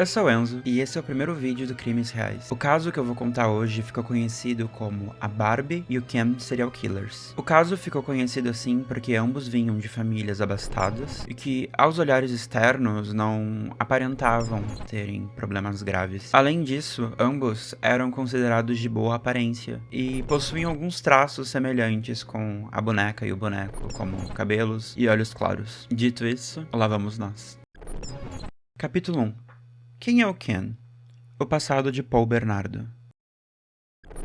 Eu sou o Enzo, e esse é o primeiro vídeo do Crimes Reais. O caso que eu vou contar hoje ficou conhecido como a Barbie e o Ken Serial Killers. O caso ficou conhecido assim porque ambos vinham de famílias abastadas e que, aos olhares externos, não aparentavam terem problemas graves. Além disso, ambos eram considerados de boa aparência e possuíam alguns traços semelhantes com a boneca e o boneco, como cabelos e olhos claros. Dito isso, lá vamos nós. Capítulo 1. Quem é o Ken? O passado de Paul Bernardo.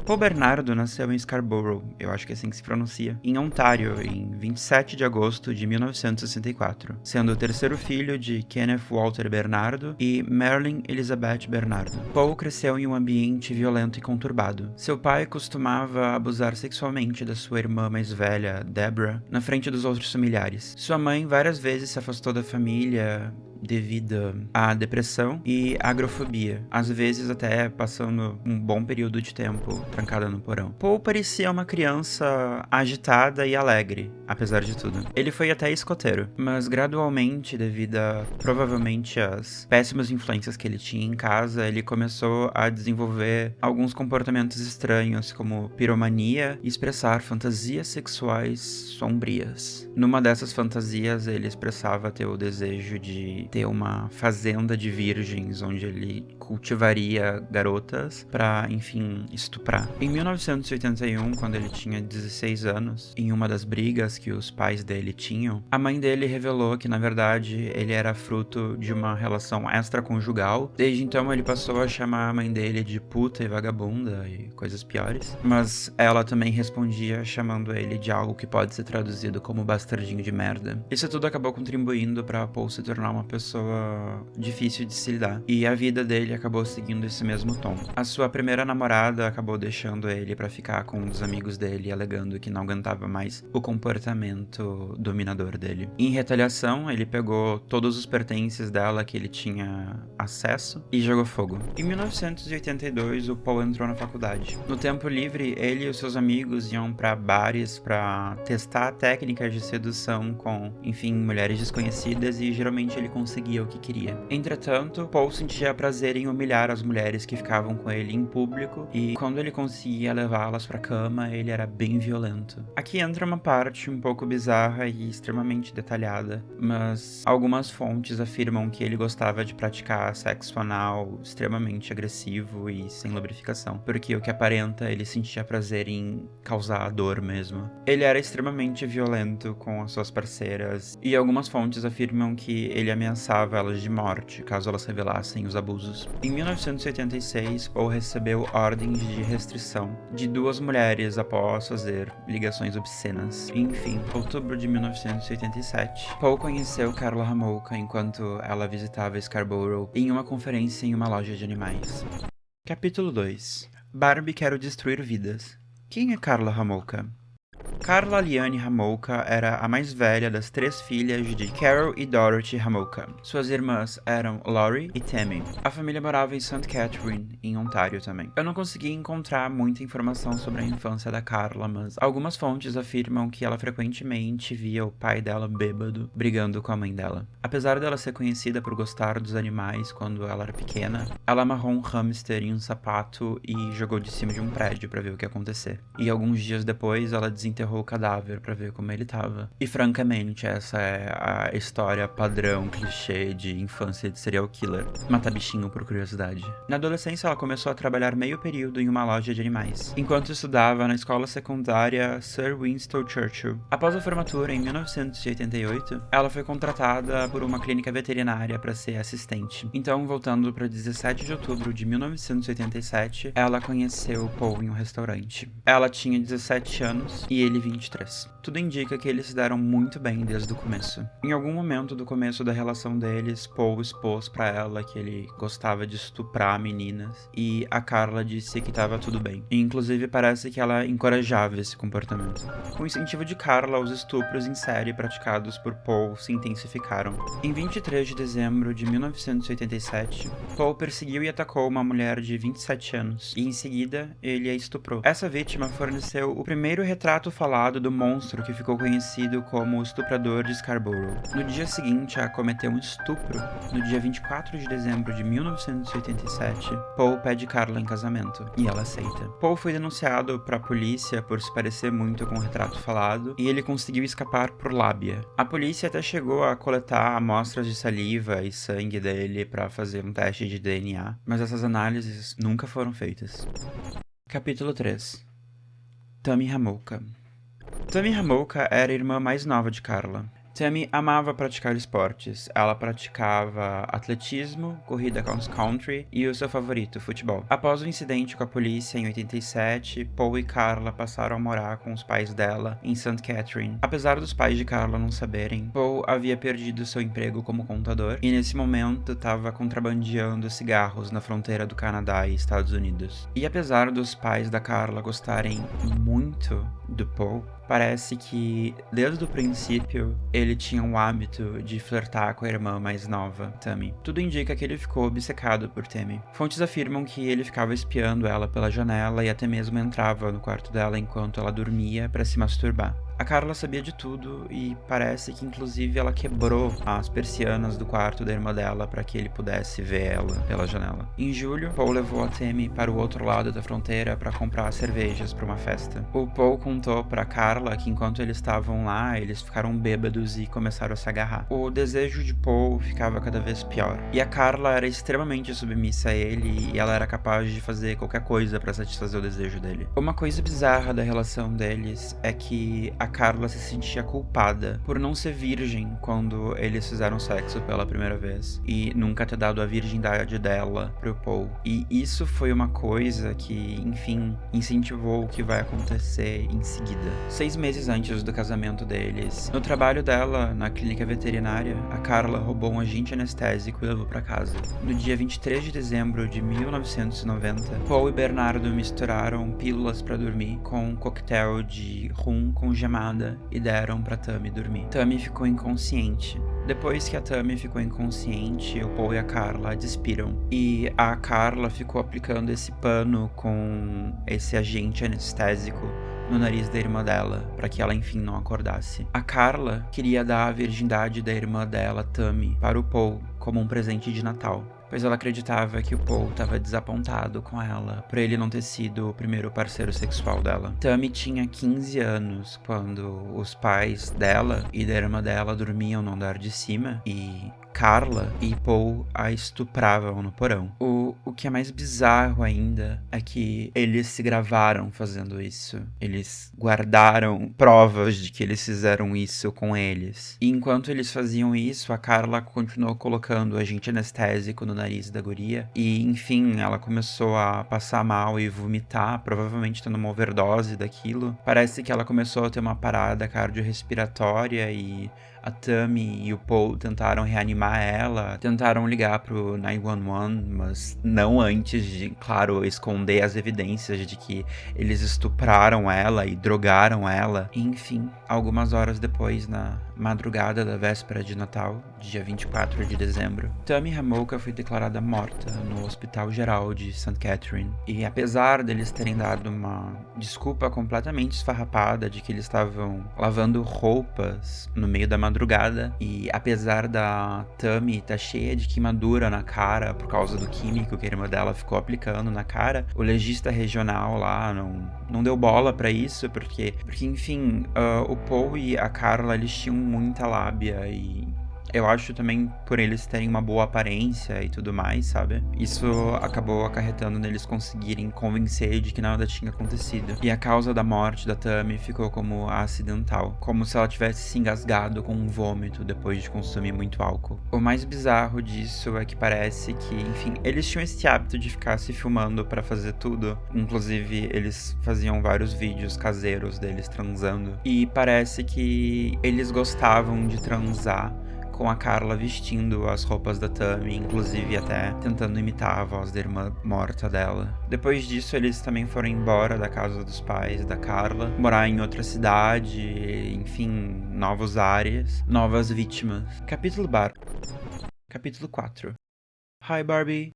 Paul Bernardo nasceu em Scarborough, eu acho que é assim que se pronuncia, em Ontário, em 27 de agosto de 1964, sendo o terceiro filho de Kenneth Walter Bernardo e Marilyn Elizabeth Bernardo. Paul cresceu em um ambiente violento e conturbado. Seu pai costumava abusar sexualmente da sua irmã mais velha, Deborah, na frente dos outros familiares. Sua mãe várias vezes se afastou da família devido à depressão e agrofobia, às vezes até passando um bom período de tempo trancada no porão. Paul parecia uma criança agitada e alegre, apesar de tudo. Ele foi até escoteiro, mas gradualmente, devido a provavelmente as péssimas influências que ele tinha em casa, ele começou a desenvolver alguns comportamentos estranhos, como piromania e expressar fantasias sexuais sombrias. Numa dessas fantasias, ele expressava ter o desejo de ter uma fazenda de virgens onde ele cultivaria garotas pra, enfim, estuprar. Em 1981, quando ele tinha 16 anos, em uma das brigas que os pais dele tinham, a mãe dele revelou que, na verdade, ele era fruto de uma relação extraconjugal. Desde então, ele passou a chamar a mãe dele de puta e vagabunda e coisas piores, mas ela também respondia chamando ele de algo que pode ser traduzido como bastardinho de merda. Isso tudo acabou contribuindo pra Paul se tornar uma pessoa difícil de se lidar, e a vida dele acabou seguindo esse mesmo tom. A sua primeira namorada acabou deixando ele pra ficar com um dos amigos dele, alegando que não aguentava mais o comportamento dominador dele. Em retaliação, ele pegou todos os pertences dela que ele tinha acesso e jogou fogo. Em 1982, o Paul entrou na faculdade. No tempo livre, ele e os seus amigos iam pra bares pra testar técnicas de sedução com, enfim, mulheres desconhecidas, e geralmente ele conseguia o que queria. Entretanto, Paul sentia prazer em humilhar as mulheres que ficavam com ele em público, e quando ele conseguia levá-las pra cama, ele era bem violento. Aqui entra uma parte um pouco bizarra e extremamente detalhada, mas algumas fontes afirmam que ele gostava de praticar sexo anal extremamente agressivo e sem lubrificação, porque o que aparenta, ele sentia prazer em causar dor mesmo. Ele era extremamente violento com as suas parceiras, e algumas fontes afirmam que ele ameaçava elas de morte caso elas revelassem os abusos. Em 1986, Paul recebeu ordens de restrição de 2 mulheres após fazer ligações obscenas. Enfim, em outubro de 1987, Paul conheceu Karla Homolka enquanto ela visitava Scarborough em uma conferência em uma loja de animais. Capítulo 2. Barbie quer destruir vidas. Quem é Karla Homolka? Karla Liane Homolka era a mais velha das 3 filhas de Carol e Dorothy Homolka. Suas irmãs eram Laurie e Tammy. A família morava em St. Catherine, em Ontário também. Eu não consegui encontrar muita informação sobre a infância da Karla, mas algumas fontes afirmam que ela frequentemente via o pai dela bêbado, brigando com a mãe dela. Apesar dela ser conhecida por gostar dos animais quando ela era pequena, ela amarrou um hamster em um sapato e jogou de cima de um prédio para ver o que ia acontecer. E alguns dias depois, ela desenterrou o cadáver pra ver como ele tava. E francamente, essa é a história padrão, clichê de infância de serial killer. Matar bichinho por curiosidade. Na adolescência, ela começou a trabalhar meio período em uma loja de animais, enquanto estudava na escola secundária Sir Winston Churchill. Após a formatura, em 1988, ela foi contratada por uma clínica veterinária para ser assistente. Então, voltando para 17 de outubro de 1987, ela conheceu Paul em um restaurante. Ela tinha 17 anos e ele 23. Tudo indica que eles se deram muito bem desde o começo. Em algum momento do começo da relação deles, Paul expôs pra ela que ele gostava de estuprar meninas, e a Karla disse que tava tudo bem. E, inclusive, parece que ela encorajava esse comportamento. Com o incentivo de Karla, os estupros em série praticados por Paul se intensificaram. Em 23 de dezembro de 1987, Paul perseguiu e atacou uma mulher de 27 anos, e em seguida, ele a estuprou. Essa vítima forneceu o primeiro retrato falado falado do monstro que ficou conhecido como o estuprador de Scarborough. No dia seguinte a cometer um estupro, no dia 24 de dezembro de 1987, Paul pede Carla em casamento, e ela aceita. Paul foi denunciado para a polícia por se parecer muito com o retrato falado, e ele conseguiu escapar por lábia. A polícia até chegou a coletar amostras de saliva e sangue dele para fazer um teste de DNA, mas essas análises nunca foram feitas. Capítulo 3. Tammy Hamolka. Tammy Hamolka era a irmã mais nova de Carla. Tammy amava praticar esportes. Ela praticava atletismo, corrida cross-country e o seu favorito, futebol. Após o incidente com a polícia em 87, Paul e Carla passaram a morar com os pais dela em St. Catherine. Apesar dos pais de Carla não saberem, Paul havia perdido seu emprego como contador e nesse momento estava contrabandeando cigarros na fronteira do Canadá e Estados Unidos. E apesar dos pais da Carla gostarem muito do Paul, parece que, desde o princípio, ele tinha o hábito de flertar com a irmã mais nova, Tammy. Tudo indica que ele ficou obcecado por Tammy. Fontes afirmam que ele ficava espiando ela pela janela e até mesmo entrava no quarto dela enquanto ela dormia para se masturbar. A Carla sabia de tudo e parece que inclusive ela quebrou as persianas do quarto da irmã dela para que ele pudesse ver ela pela janela. Em julho, Paul levou a Tammy para o outro lado da fronteira para comprar cervejas para uma festa. O Paul contou para Carla que enquanto eles estavam lá, eles ficaram bêbados e começaram a se agarrar. O desejo de Paul ficava cada vez pior. E a Carla era extremamente submissa a ele e ela era capaz de fazer qualquer coisa para satisfazer o desejo dele. Uma coisa bizarra da relação deles é que a Carla se sentia culpada por não ser virgem quando eles fizeram sexo pela primeira vez e nunca ter dado a virgindade dela pro Paul. E isso foi uma coisa que, enfim, incentivou o que vai acontecer em seguida. 6 meses antes do casamento deles, no trabalho dela na clínica veterinária, a Carla roubou um agente anestésico e levou pra casa. No dia 23 de dezembro de 1990, Paul e Bernardo misturaram pílulas pra dormir com um coquetel de rum com gemada e deram pra Tammy dormir. Tammy ficou inconsciente. Depois que a Tammy ficou inconsciente, o Paul e a Carla despiram. E a Carla ficou aplicando esse pano com esse agente anestésico no nariz da irmã dela, para que ela enfim não acordasse. A Carla queria dar a virgindade da irmã dela, Tammy, para o Paul como um presente de Natal, pois ela acreditava que o Paul estava desapontado com ela por ele não ter sido o primeiro parceiro sexual dela. Tammy tinha 15 anos quando os pais dela e da irmã dela dormiam no andar de cima e Carla e Paul a estupravam no porão. O que é mais bizarro ainda é que eles se gravaram fazendo isso. Eles guardaram provas de que eles fizeram isso com eles. E enquanto eles faziam isso, a Carla continuou colocando agente anestésico no nariz da guria. E, enfim, ela começou a passar mal e vomitar, provavelmente tendo uma overdose daquilo. Parece que ela começou a ter uma parada cardiorrespiratória e a Tammy e o Paul tentaram reanimar ela, tentaram ligar pro 911, mas não antes de, claro, esconder as evidências de que eles estupraram ela e drogaram ela. Enfim, algumas horas depois, na madrugada da véspera de Natal, dia 24 de dezembro, Tammy Hamolka foi declarada morta no Hospital Geral de St. Catherine. E apesar deles terem dado uma desculpa completamente esfarrapada de que eles estavam lavando roupas no meio da madrugada, e apesar da Tammy estar cheia de queimadura na cara por causa do químico que a irmã dela ficou aplicando na cara, o legista regional lá não deu bola pra isso, porque enfim, o Paul e a Carla, eles tinham muita lábia e eu acho também por eles terem uma boa aparência e tudo mais, sabe? Isso acabou acarretando neles conseguirem convencer de que nada tinha acontecido. E a causa da morte da Tammy ficou como acidental, como se ela tivesse se engasgado com um vômito depois de consumir muito álcool. O mais bizarro disso é que parece que, enfim, eles tinham esse hábito de ficar se filmando pra fazer tudo. Inclusive, eles faziam vários vídeos caseiros deles transando. E parece que eles gostavam de transar com a Carla vestindo as roupas da Tammy, inclusive até tentando imitar a voz da irmã morta dela. Depois disso, eles também foram embora da casa dos pais da Carla, morar em outra cidade, enfim, novos áreas, novas vítimas. Capítulo 4. Hi, Barbie.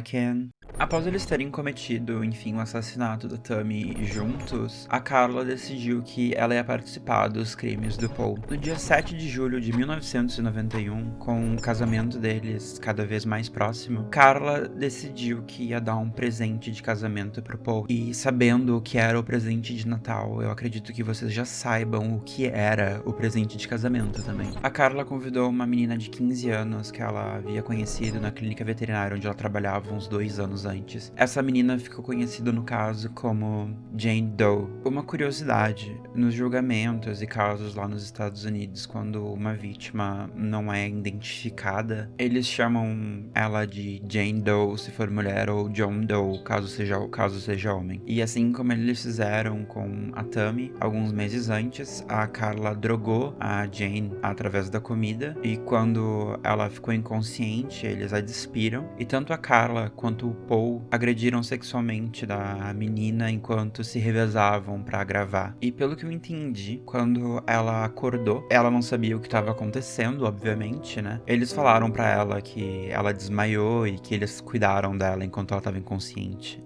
Ken. Após eles terem cometido, enfim, o assassinato da Tammy juntos, a Carla decidiu que ela ia participar dos crimes do Paul. No dia 7 de julho de 1991, com o casamento deles cada vez mais próximo, Carla decidiu que ia dar um presente de casamento pro Paul. E sabendo o que era o presente de Natal, eu acredito que vocês já saibam o que era o presente de casamento também. A Carla convidou uma menina de 15 anos que ela havia conhecido na clínica veterinária onde ela trabalhava uns 2 anos antes. Essa menina ficou conhecida no caso como Jane Doe. Uma curiosidade, nos julgamentos e casos lá nos Estados Unidos, quando uma vítima não é identificada, eles chamam ela de Jane Doe se for mulher ou John Doe caso seja homem. E assim como eles fizeram com a Tammy, alguns meses antes, a Carla drogou a Jane através da comida e quando ela ficou inconsciente, eles a despiram e tanto a Carla quanto o Paul agrediram sexualmente da menina enquanto se revezavam pra gravar. E pelo que eu entendi, quando ela acordou, ela não sabia o que estava acontecendo, obviamente, né? Eles falaram pra ela que ela desmaiou e que eles cuidaram dela enquanto ela estava inconsciente.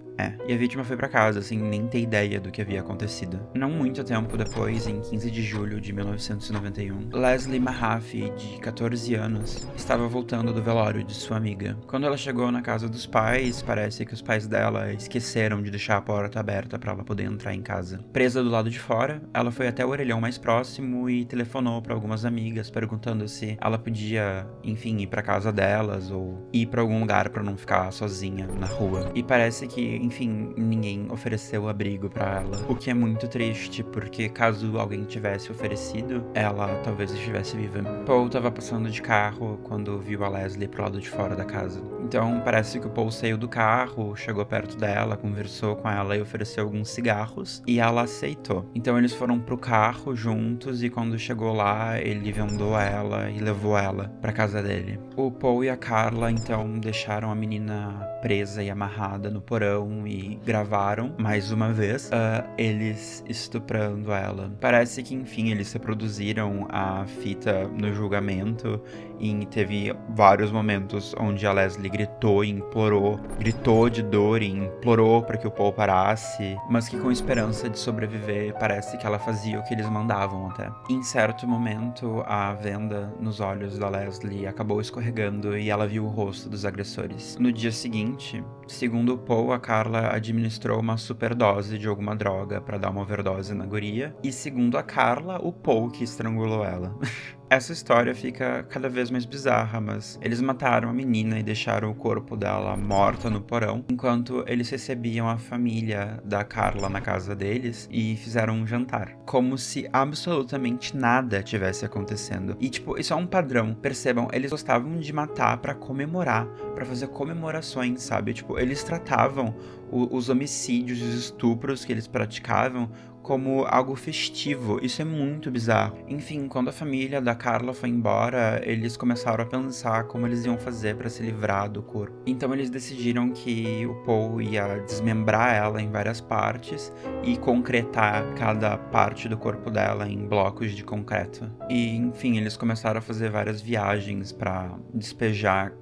E a vítima foi pra casa, sem nem ter ideia do que havia acontecido. Não muito tempo depois, em 15 de julho de 1991, Leslie Mahaffey, de 14 anos, estava voltando do velório de sua amiga. Quando ela chegou na casa dos pais, parece que os pais dela esqueceram de deixar a porta aberta pra ela poder entrar em casa. Presa do lado de fora, ela foi até o orelhão mais próximo e telefonou pra algumas amigas, perguntando se ela podia, enfim, ir pra casa delas ou ir pra algum lugar pra não ficar sozinha na rua. E parece que enfim, ninguém ofereceu abrigo pra ela. O que é muito triste, porque caso alguém tivesse oferecido, ela talvez estivesse viva. Paul tava passando de carro quando viu a Leslie pro lado de fora da casa. Então, parece que o Paul saiu do carro, chegou perto dela, conversou com ela e ofereceu alguns cigarros, e ela aceitou. Então, eles foram pro carro juntos e quando chegou lá, ele vendou ela e levou ela pra casa dele. O Paul e a Carla, então, deixaram a menina presa e amarrada no porão e gravaram, mais uma vez, eles estuprando ela. Parece que, enfim, eles reproduziram a fita no julgamento e teve vários momentos onde a Leslie gritou e implorou, gritou de dor e implorou para que o Paul parasse, mas que com esperança de sobreviver, parece que ela fazia o que eles mandavam até. Em certo momento, a venda nos olhos da Leslie acabou escorregando e ela viu o rosto dos agressores. No dia seguinte, segundo o Paul, a Carla administrou uma superdose de alguma droga para dar uma overdose na guria, e segundo a Carla, o Paul que estrangulou ela. Essa história fica cada vez mais bizarra, mas eles mataram a menina e deixaram o corpo dela morta no porão, enquanto eles recebiam a família da Carla na casa deles e fizeram um jantar. Como se absolutamente nada tivesse acontecendo. E, tipo, isso é um padrão. Percebam, eles gostavam de matar pra comemorar, pra fazer comemorações, sabe? Tipo, eles tratavam os homicídios e os estupros que eles praticavam como algo festivo. Isso é muito bizarro. Enfim, quando a família da Carla foi embora, eles começaram a pensar como eles iam fazer pra se livrar do corpo. Então eles decidiram que o Paul ia desmembrar ela em várias partes e concretar cada parte do corpo dela em blocos de concreto. E, enfim, eles começaram a fazer várias viagens pra despejar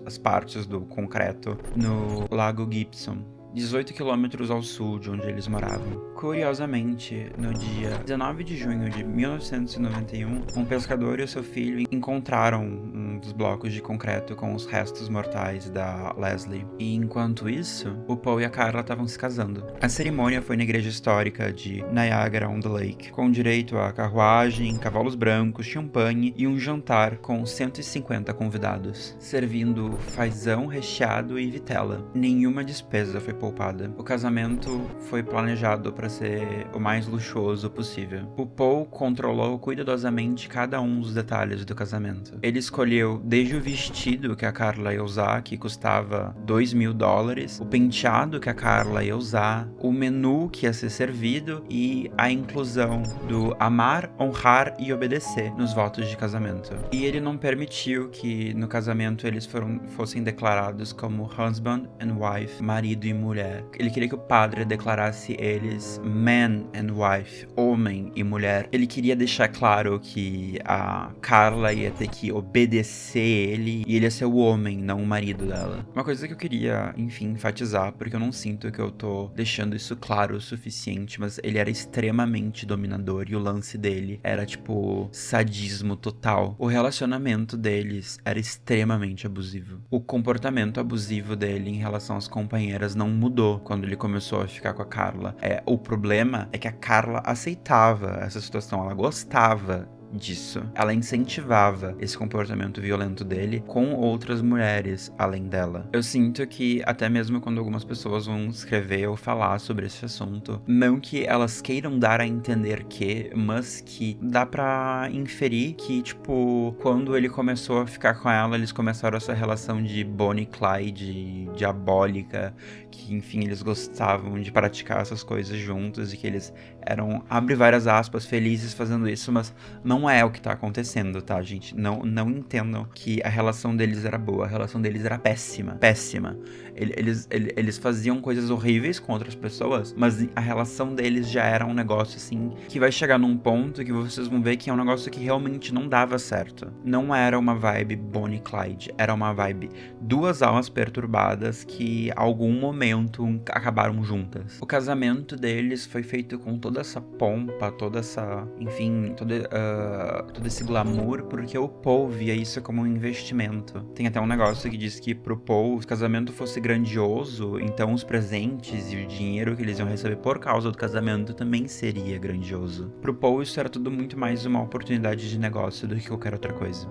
as partes do concreto no Lago Gibson, 18 quilômetros ao sul de onde eles moravam. Curiosamente, no dia 19 de junho de 1991, um pescador e o seu filho encontraram um dos blocos de concreto com os restos mortais da Leslie. E enquanto isso, o Paul e a Carla estavam se casando. A cerimônia foi na igreja histórica de Niagara-on-the-Lake, com direito a carruagem, cavalos brancos, champanhe e um jantar com 150 convidados, servindo fazão recheado e vitela. Nenhuma despesa foi poupada. O casamento foi planejado para ser o mais luxuoso possível. O Paul controlou cuidadosamente cada um dos detalhes do casamento. Ele escolheu desde o vestido que a Carla ia usar, que custava $2.000, o penteado que a Carla ia usar, o menu que ia ser servido e a inclusão do amar, honrar e obedecer nos votos de casamento. E ele não permitiu que no casamento eles fossem declarados como husband and wife, marido e mulher. mulher. Ele queria que o padre declarasse eles man and wife, homem e mulher. Ele queria deixar claro que a Carla ia ter que obedecer ele e ele ia ser o homem, não o marido dela. Uma coisa que eu queria, enfim, enfatizar, porque eu não sinto que eu tô deixando isso claro o suficiente, mas ele era extremamente dominador e o lance dele era, tipo, sadismo total. O relacionamento deles era extremamente abusivo. O comportamento abusivo dele em relação às companheiras não mudou quando ele começou a ficar com a Carla. O problema é que a Carla aceitava essa situação, ela gostava disso. Ela incentivava esse comportamento violento dele com outras mulheres além dela. Eu sinto que até mesmo quando algumas pessoas vão escrever ou falar sobre esse assunto, não que elas queiram dar a entender que, mas que dá pra inferir que, tipo, quando ele começou a ficar com ela, eles começaram essa relação de Bonnie e Clyde, diabólica, que, enfim, eles gostavam de praticar essas coisas juntos e que eles eram, abre várias aspas, felizes fazendo isso, mas não é o que tá acontecendo, tá, gente? Não entendam que a relação deles era boa, a relação deles era péssima, péssima. Eles faziam coisas horríveis com outras pessoas, mas a relação deles já era um negócio, assim, que vai chegar num ponto que vocês vão ver que é um negócio que realmente não dava certo. Não era uma vibe Bonnie e Clyde, era uma vibe duas almas perturbadas que, a algum momento, acabaram juntas. O casamento deles foi feito com toda essa pompa, toda essa, enfim, todo esse glamour, porque o Paul via isso como um investimento. Tem até um negócio que diz que pro Paul, se o casamento fosse grandioso, então os presentes e o dinheiro que eles iam receber por causa do casamento também seria grandioso. Pro Paul isso era tudo muito mais uma oportunidade de negócio do que qualquer outra coisa.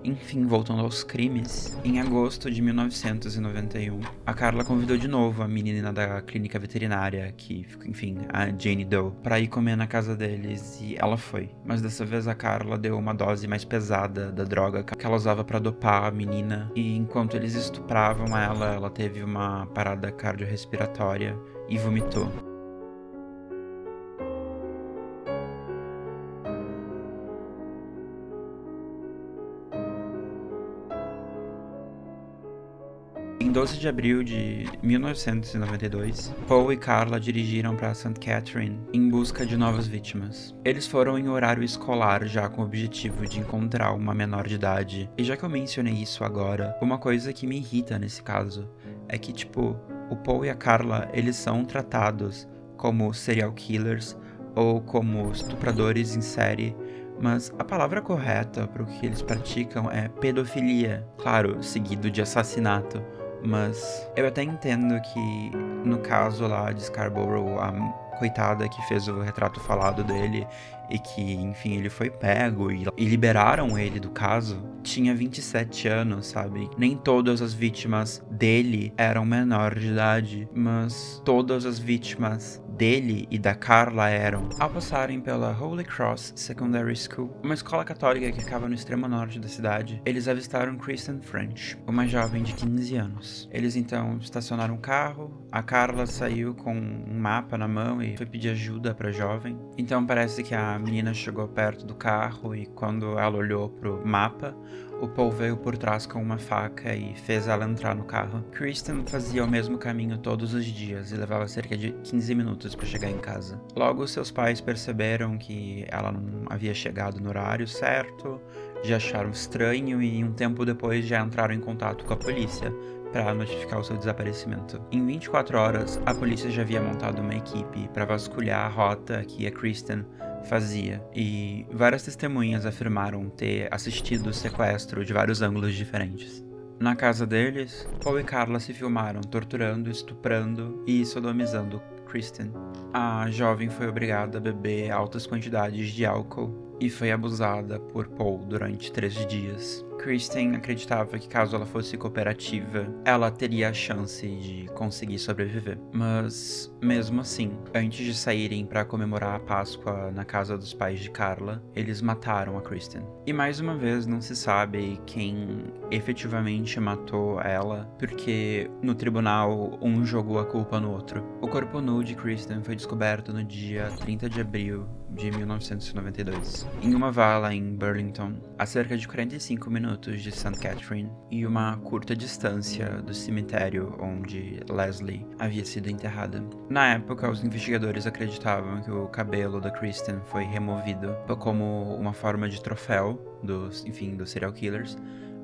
Enfim, voltando aos crimes, em agosto de 1991, a Carla convidou de novo a menina da clínica veterinária, que, enfim, a Jane Doe, pra ir comer na casa deles, e ela foi. Mas dessa vez a Carla deu uma dose mais pesada da droga que ela usava pra dopar a menina, e enquanto eles estupravam ela teve uma parada cardiorrespiratória e vomitou. Em 12 de abril de 1992, Paul e Carla dirigiram para St. Catherine em busca de novas vítimas. Eles foram em horário escolar já com o objetivo de encontrar uma menor de idade. E já que eu mencionei isso agora, uma coisa que me irrita nesse caso é que, tipo, o Paul e a Carla, eles são tratados como serial killers ou como estupradores em série, mas a palavra correta para o que eles praticam é pedofilia, claro, seguido de assassinato. Mas eu até entendo que, no caso lá de Scarborough, a coitada que fez o retrato falado dele e que, enfim, ele foi pego e liberaram ele do caso, tinha 27 anos, sabe? Nem todas as vítimas dele eram menores de idade, mas todas as vítimas dele e da Carla eram. Ao passarem pela Holy Cross Secondary School, uma escola católica que ficava no extremo norte da cidade, eles avistaram Kristen French, uma jovem de 15 anos. Eles então estacionaram o carro, a Carla saiu com um mapa na mão e foi pedir ajuda pra jovem. Então parece que a menina chegou perto do carro e quando ela olhou pro mapa, o Paul veio por trás com uma faca e fez ela entrar no carro. Kristen fazia o mesmo caminho todos os dias e levava cerca de 15 minutos para chegar em casa. Logo, seus pais perceberam que ela não havia chegado no horário certo, já acharam estranho e um tempo depois já entraram em contato com a polícia para notificar o seu desaparecimento. Em 24 horas, a polícia já havia montado uma equipe para vasculhar a rota que a Kristen fazia, e várias testemunhas afirmaram ter assistido o sequestro de vários ângulos diferentes. Na casa deles, Paul e Carla se filmaram torturando, estuprando e sodomizando Kristen. A jovem foi obrigada a beber altas quantidades de álcool e foi abusada por Paul durante 3 dias. Kristen acreditava que caso ela fosse cooperativa, ela teria a chance de conseguir sobreviver. Mas, mesmo assim, antes de saírem para comemorar a Páscoa na casa dos pais de Carla, eles mataram a Kristen. E mais uma vez não se sabe quem efetivamente matou ela, porque no tribunal um jogou a culpa no outro. O corpo nu corpo de Kristen foi descoberto no dia 30 de abril de 1992, em uma vala em Burlington, a cerca de 45 minutos de St. Catherine e uma curta distância do cemitério onde Leslie havia sido enterrada. Na época, os investigadores acreditavam que o cabelo da Kristen foi removido como uma forma de troféu dos serial killers,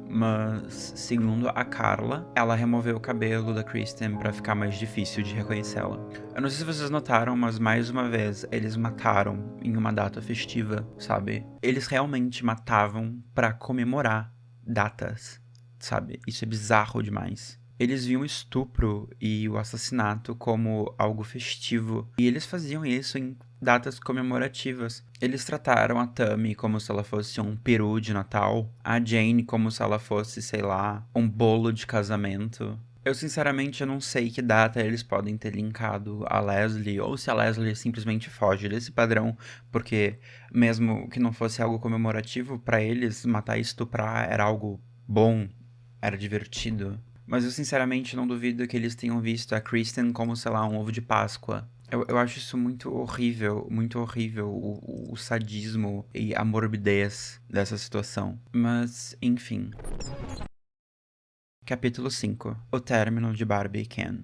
mas, segundo a Carla, ela removeu o cabelo da Kristen pra ficar mais difícil de reconhecê-la. Eu não sei se vocês notaram, mas mais uma vez, eles mataram em uma data festiva, sabe? Eles realmente matavam pra comemorar datas, sabe? Isso é bizarro demais. Eles viam o estupro e o assassinato como algo festivo, e eles faziam isso em datas comemorativas. Eles trataram a Tammy como se ela fosse um peru de Natal, a Jane como se ela fosse, sei lá, um bolo de casamento. Eu sinceramente não sei que data eles podem ter linkado a Leslie, ou se a Leslie simplesmente foge desse padrão, porque mesmo que não fosse algo comemorativo, pra eles matar e estuprar era algo bom, era divertido. Mas eu sinceramente não duvido que eles tenham visto a Kristen como, sei lá, um ovo de Páscoa. Eu acho isso muito horrível o sadismo e a morbidez dessa situação. Mas, enfim. Capítulo 5. O término de Barbie e Ken.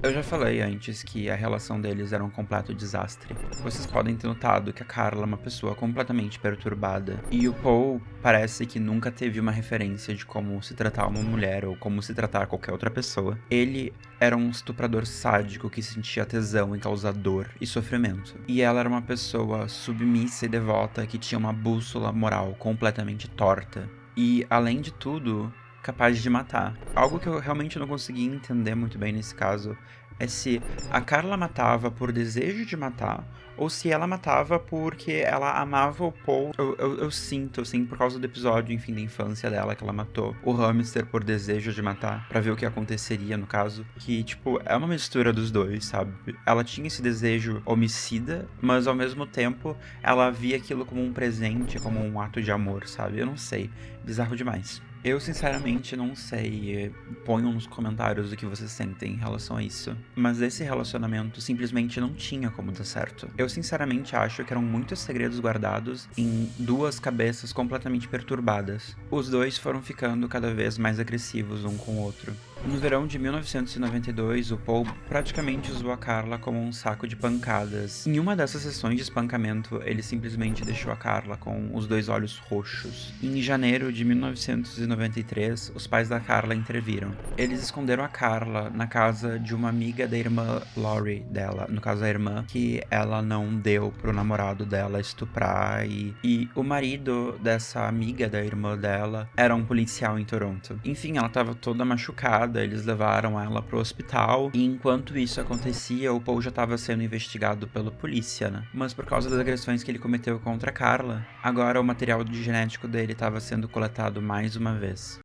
Eu já falei antes que a relação deles era um completo desastre. Vocês podem ter notado que a Carla é uma pessoa completamente perturbada, e o Paul parece que nunca teve uma referência de como se tratar uma mulher ou como se tratar qualquer outra pessoa. Ele era um estuprador sádico que sentia tesão em causar dor e sofrimento. E ela era uma pessoa submissa e devota que tinha uma bússola moral completamente torta. E, além de tudo, capaz de matar. Algo que eu realmente não consegui entender muito bem nesse caso é se a Carla matava por desejo de matar ou se ela matava porque ela amava o Paul. Eu sinto, assim, por causa do episódio, enfim, da infância dela, que ela matou o hamster por desejo de matar, pra ver o que aconteceria no caso. Que, tipo, é uma mistura dos dois, sabe? Ela tinha esse desejo homicida, mas ao mesmo tempo ela via aquilo como um presente, como um ato de amor, sabe? Eu não sei. Bizarro demais. Eu, sinceramente, não sei. Ponham nos comentários o que vocês sentem em relação a isso. Mas esse relacionamento simplesmente não tinha como dar certo. Eu, sinceramente, acho que eram muitos segredos guardados em duas cabeças completamente perturbadas. Os dois foram ficando cada vez mais agressivos um com o outro. No verão de 1992, o Paul praticamente usou a Carla como um saco de pancadas. Em uma dessas sessões de espancamento, ele simplesmente deixou a Carla com os dois olhos roxos. Em janeiro de 1993, os pais da Carla interviram. Eles esconderam a Carla na casa de uma amiga da irmã Lori dela, no caso a irmã, que ela não deu pro namorado dela estuprar, e o marido dessa amiga da irmã dela era um policial em Toronto. Enfim, ela tava toda machucada. Eles levaram ela pro hospital e enquanto isso acontecia, o Paul já estava sendo investigado pela polícia, né? Mas por causa das agressões que ele cometeu contra a Carla, agora o material genético dele estava sendo coletado mais uma vez.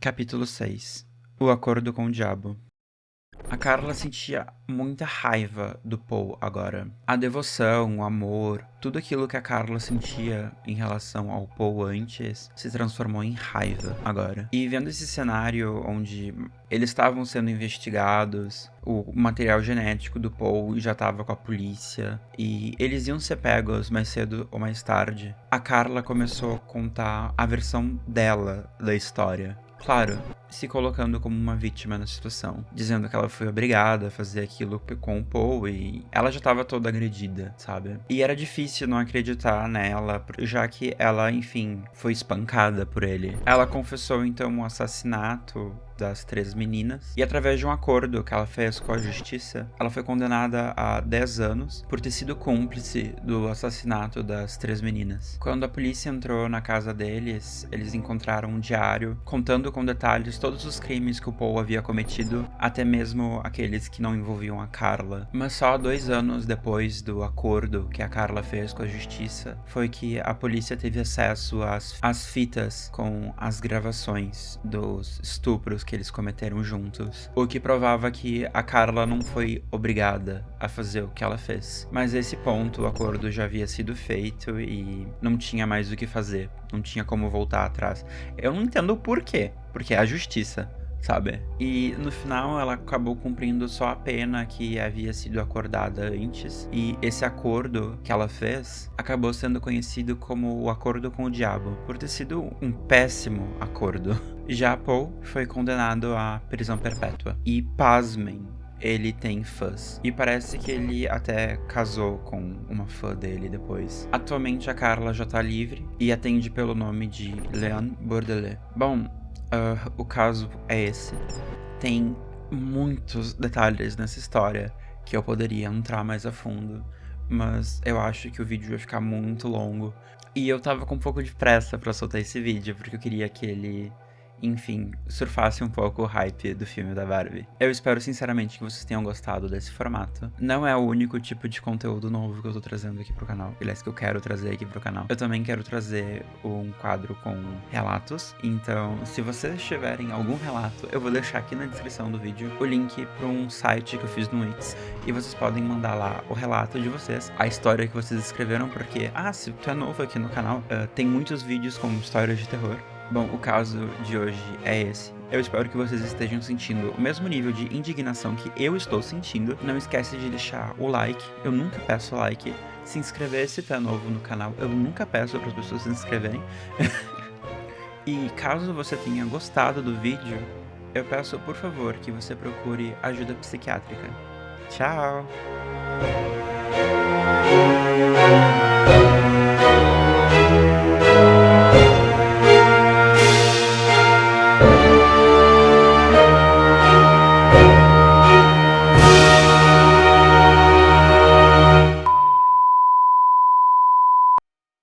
Capítulo 6. O acordo com o diabo. A Carla sentia muita raiva do Paul agora. A devoção, o amor, tudo aquilo que a Carla sentia em relação ao Paul antes se transformou em raiva agora. E vendo esse cenário onde eles estavam sendo investigados, o material genético do Paul já estava com a polícia e eles iam ser pegos mais cedo ou mais tarde, a Carla começou a contar a versão dela da história. Claro, se colocando como uma vítima na situação, dizendo que ela foi obrigada a fazer aquilo com o Paul e ela já estava toda agredida, sabe? E era difícil não acreditar nela, já que ela, enfim, foi espancada por ele. Ela confessou então o assassinato das 3 meninas, e através de um acordo que ela fez com a justiça, ela foi condenada a 10 anos por ter sido cúmplice do assassinato das 3 meninas. Quando a polícia entrou na casa deles, eles encontraram um diário contando com detalhes todos os crimes que o Paul havia cometido, até mesmo aqueles que não envolviam a Carla. Mas só 2 anos depois do acordo que a Carla fez com a justiça, foi que a polícia teve acesso às fitas com as gravações dos estupros que eles cometeram juntos, o que provava que a Carla não foi obrigada a fazer o que ela fez. Mas esse ponto, o acordo já havia sido feito e não tinha mais o que fazer, não tinha como voltar atrás. Eu não entendo o porquê, porque é a justiça. sabe? E no final ela acabou cumprindo só a pena que havia sido acordada antes, e esse acordo que ela fez acabou sendo conhecido como o Acordo com o Diabo, por ter sido um péssimo acordo. Já Paul foi condenado à prisão perpétua. E pasmem, ele tem fãs. E parece que ele até casou com uma fã dele depois. Atualmente a Carla já tá livre e atende pelo nome de Leanne Bordelais. Bom, o caso é esse. Tem muitos detalhes nessa história que eu poderia entrar mais a fundo, mas eu acho que o vídeo vai ficar muito longo. E eu tava com um pouco de pressa pra soltar esse vídeo, porque eu queria que ele, enfim, surfasse um pouco o hype do filme da Barbie. Eu espero sinceramente que vocês tenham gostado desse formato. Não é o único tipo de conteúdo novo que eu tô trazendo aqui pro canal. Aliás, que eu quero trazer aqui pro canal. Eu também quero trazer um quadro com relatos. Então, se vocês tiverem algum relato, eu vou deixar aqui na descrição do vídeo o link pra um site que eu fiz no Wix. E vocês podem mandar lá o relato de vocês, a história que vocês escreveram, porque, se tu é novo aqui no canal, tem muitos vídeos com histórias de terror. Bom, o caso de hoje é esse. Eu espero que vocês estejam sentindo o mesmo nível de indignação que eu estou sentindo. Não esquece de deixar o like, eu nunca peço like. Se inscrever se tu é novo no canal, eu nunca peço para as pessoas se inscreverem. E caso você tenha gostado do vídeo, eu peço por favor que você procure ajuda psiquiátrica. Tchau!